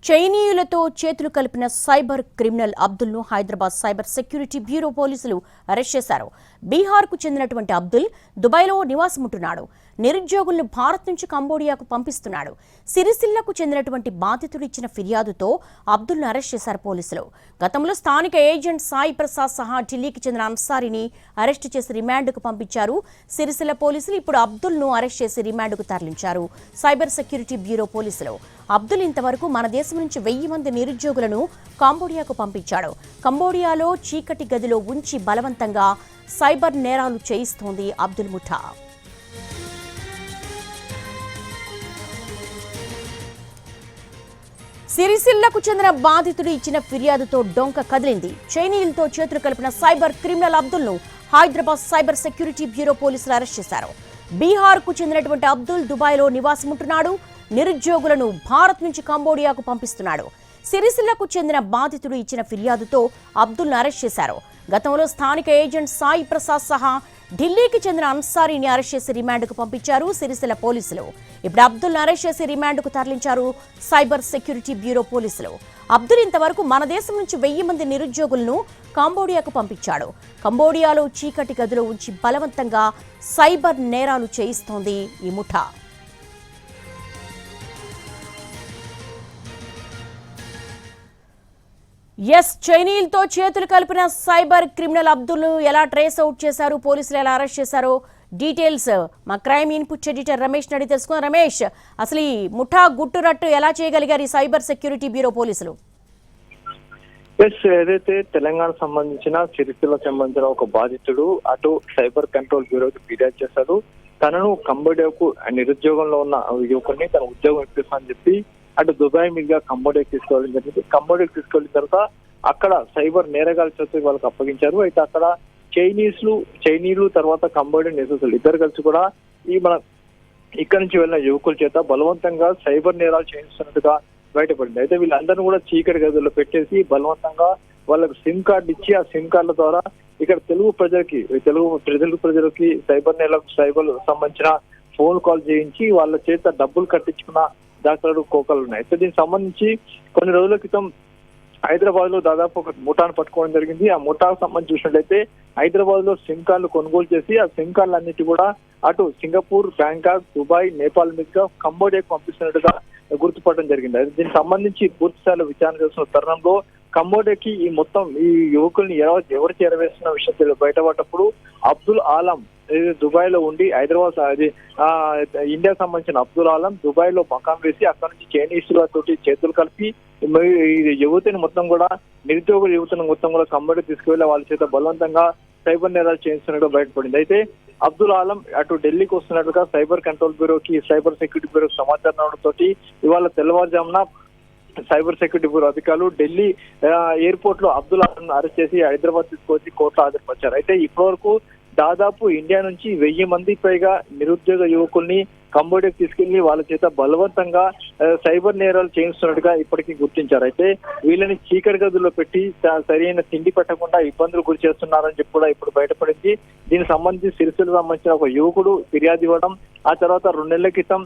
చైనీయులతో చేతులు కలిపిన cyber criminal అబ్దుల్ను హైదరాబాద్ సైబర్ సెక్యూరిటీ బ్యూరో పోలీసులు అరెస్ట్ చేశారు. బీహార్కు చెందినటువంటి అబ్దుల్ దుబాయ్లో నివాసముంటున్నాడు. నిరుద్యోగులను భారత్ నుంచి కంబోడియాకు పంపిస్తున్నాడు. సిరిసిల్లకు చెందినటువంటి బాధితుడు ఇచ్చిన ఫిర్యాదుతో అబ్దుల్ను అరెస్ట్ చేశారు పోలీసులు. గతంలో స్థానిక ఏజెంట్ సాయి ప్రసాద్ సహా ఢిల్లీకి చెందిన అన్సారీని అరెస్టు చేసి రిమాండ్కు పంపించారు సిరిసిల్ల పోలీసులు. ఇప్పుడు అబ్దుల్ను అరెస్ట్ చేసి రిమాండ్కు తరలించారు సైబర్ సెక్యూరిటీ బ్యూరో పోలీసులు. అబ్దుల్ ఇంతవరకు మన దేశం నుంచి 1000 మంది నిరుద్యోగులను కంబోడియాకు పంపించాడు. కంబోడియాలో చీకటి గదిలో ఉంచి బలవంతంగా సైబర్ నేరాలు చేయిస్తోంది అబ్దుల్ ముఠా. సిరిసిల్లకు చెందిన బాధితుడు ఇచ్చిన ఫిర్యాదుతో డొంక కదిలింది. చైనీయులతో చేతులు కలిపిన సైబర్ క్రిమినల్ అబ్దుల్ను హైదరాబాద్ సైబర్ సెక్యూరిటీ బ్యూరో పోలీసులు అరెస్ట్ చేశారు. బీహార్కు చెందినటువంటి అబ్దుల్ దుబాయ్లో నివాసముంటున్నాడు. నిరుద్యోగులను భారత్ నుంచి కంబోడియాకు పంపిస్తున్నాడు. సిరిసిల్లకు చెందిన బాధితుడు ఇచ్చిన ఫిర్యాదుతో అబ్దుల్ను అరెస్ట్ చేశారు. గతంలో స్థానిక ఏజెంట్ సాయి ప్రసాద్ సహా ఢిల్లీకి చెందిన అన్సారీని అరెస్ట్ చేసి రిమాండ్కు పంపించారు సిరిసిల్ల పోలీసులు. ఇప్పుడు అబ్దుల్ను అరెస్ట్ చేసి రిమాండ్కు తరలించారు సైబర్ సెక్యూరిటీ బ్యూరో పోలీసులు. అబ్దుల్ ఇంతవరకు మన దేశం నుంచి 1000 మంది నిరుద్యోగులను కంబోడియాకు పంపించాడు. కంబోడియాలో చీకటి గదిలో ఉంచి బలవంతంగా సైబర్ నేరాలు చేయిస్తోంది ఈ ముఠా. చైనీయులతో చేతులు కలిపిన సైబర్ క్రిమినల్ అబ్దుల్ను ఎలా ట్రేస్ అవుట్ చేశారు, పోలీసులు ఎలా అరెస్ట్ చేశారో డీటెయిల్స్ మా క్రైమ్ ఇన్పుట్ ఎడిటర్ రమేష్ నడి తెలుసుకున్నాం. రమేష్, అసలు ఈ ముఠా గుట్టురట్టు ఎలా చేయగలిగారు ఈ సైబర్ సెక్యూరిటీ బ్యూరో పోలీసులు? ఏదైతే తెలంగాణ సంబంధించిన సిరిసిల్లకు సంబంధించిన ఒక బాధితుడు అటు సైబర్ కంట్రోల్ బ్యూరోకి ఫిర్యాదు చేశాడు. తనను కంబోడియాకు నిరుద్యోగంలో ఉన్న యువకుడిని తన ఉద్యోగం ఇప్పిస్తానని చెప్పి అటు దుబాయ్ మీదుగా కంబోడియాకి తీసుకెళ్ళడం జరిగింది. కంబోడియాకి తీసుకెళ్లిన తర్వాత అక్కడ సైబర్ నేరగాల చేతికి వాళ్ళకి అప్పగించారు. అయితే అక్కడ చైనీయులు తర్వాత కంబోడియన్ నివాసులు ఇద్దరు కలిసి కూడా మన ఇక్కడి నుంచి వెళ్ళిన యువకుల చేత బలవంతంగా సైబర్ నేరాలు చేయిస్తున్నట్టుగా బయటపడింది. అయితే వీళ్ళందరినీ కూడా చీకటి గదుల్లో పెట్టేసి బలవంతంగా వాళ్ళకు సిమ్ కార్డు ఇచ్చి ఆ సిమ్ కార్డుల ద్వారా ఇక్కడ తెలుగు ప్రజలకి సైబర్ సంబంధించిన ఫోన్ కాల్ చేయించి వాళ్ళ చేత డబ్బులు కట్టించుకున్న దాఖలాలు కోకలు ఉన్నాయి. అయితే దీనికి సంబంధించి కొన్ని రోజుల క్రితం హైదరాబాద్ లో దాదాపు ఒక ముఠాను పట్టుకోవడం జరిగింది. ఆ ముఠాకు సంబంధించి చూసినట్లయితే హైదరాబాద్ లో సిమ్ కార్డులు కొనుగోలు చేసి ఆ సిమ్ కార్డులు అన్నిటి కూడా అటు సింగపూర్, బ్యాంకాక్, దుబాయ్, నేపాల్ మీదుగా కంబోడియాకు పంపిస్తున్నట్టుగా గుర్తుపడడం జరిగింది. అయితే దీనికి సంబంధించి పూర్తి స్థాయిలో విచారణ చేస్తున్న తరుణంలో కంబోడియాకి ఈ యువకుల్ని ఎవరు చేరవేస్తున్న విషయం బయటపడ్డప్పుడు అబ్దుల్ ఆలం దుబాయ్ లో ఉండి హైదరాబాద్ ఇండియాకు సంబంధించిన అబ్దుల్ ఆలం దుబాయ్ లో మకాం వేసి అక్కడ నుంచి చైనీసులతో చేతులు కలిపి యువతిని మొత్తం కూడా నిరుద్యోగ యువతను మొత్తం కూడా కంబోడియా తీసుకువెళ్ళి వాళ్ళ చేత బలవంతంగా సైబర్ నేరాలు చేయిస్తున్నట్టుగా బయటపడింది. అయితే అబ్దుల్ ఆలం అటు ఢిల్లీకి వస్తున్నట్టుగా సైబర్ కంట్రోల్ బ్యూరోకి సైబర్ సెక్యూరిటీ బ్యూరోకి సమాచారం రావడంతో ఇవాళ తెల్లవారుజామున సైబర్ సెక్యూరిటీ బ్యూరో అధికారులు ఢిల్లీ ఎయిర్పోర్ట్ లో అబ్దుల్ ఆలం అరెస్ట్ చేసి హైదరాబాద్ తీసుకొచ్చి కోర్టులో హాజరుపరిచారు. అయితే ఇప్పటివరకు దాదాపు ఇండియా నుంచి 1000 మంది పైగా నిరుద్యోగ యువకుల్ని కంబోడియాకి తీసుకెళ్లి వాళ్ళ చేత బలవంతంగా సైబర్ నేరాలు చేయిస్తున్నట్టుగా ఇప్పటికీ గుర్తించారు. అయితే వీళ్ళని చీకటి గదుల్లో పెట్టి సరైన తిండి పెట్టకుండా ఇబ్బందులు గురి చేస్తున్నారని చెప్పి కూడా ఇప్పుడు బయటపడింది. దీనికి సంబంధించి సిరిసిల్లకు సంబంధించిన ఒక యువకుడు ఫిర్యాదు ఇవ్వడం, ఆ తర్వాత 2 నెలల క్రితం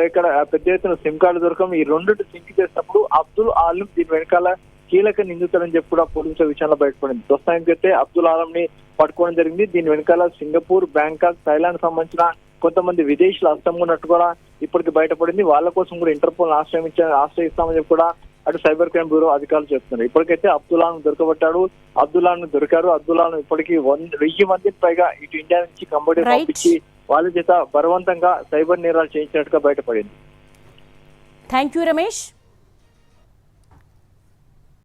ఇక్కడ పెద్ద ఎత్తున సిమ్ కార్డు దొరకడం, ఈ రెండు సింక్ చేసినప్పుడు అబ్దుల్ ఆలం దీని వెనకాల కీలక నిందితులని చెప్పి కూడా పోలీసుల విషయంలో బయటపడింది. దోస్తానికైతే అబ్దుల్ ఆలం ని పట్టుకోవడం జరిగింది. దీని వెనకాల సింగపూర్, బ్యాంకాక్, థాయిలాండ్ సంబంధించిన కొంతమంది విదేశీయులు హస్తం ఉన్నట్టు కూడా ఇప్పటికి బయటపడింది. వాళ్ళ కోసం కూడా ఇంటర్పోల్ ఆశ్రయిస్తామని చెప్పి కూడా అటు సైబర్ క్రైమ్ బ్యూరో అధికారులు చెప్తున్నారు. ఇప్పటికైతే అబ్దుల్ ఆలం దొరకబట్టాడు. అబ్దుల్ ఆలం దొరికారు. అబ్దుల్ ఆలం ఇప్పటికీ 1000 మందికి పైగా ఇటు ఇండియా నుంచి కంబోడియా పంపించి వాళ్ళ చేత బలవంతంగా సైబర్ నేరాలు చేయించినట్టుగా బయటపడింది. Thank you Ramesh.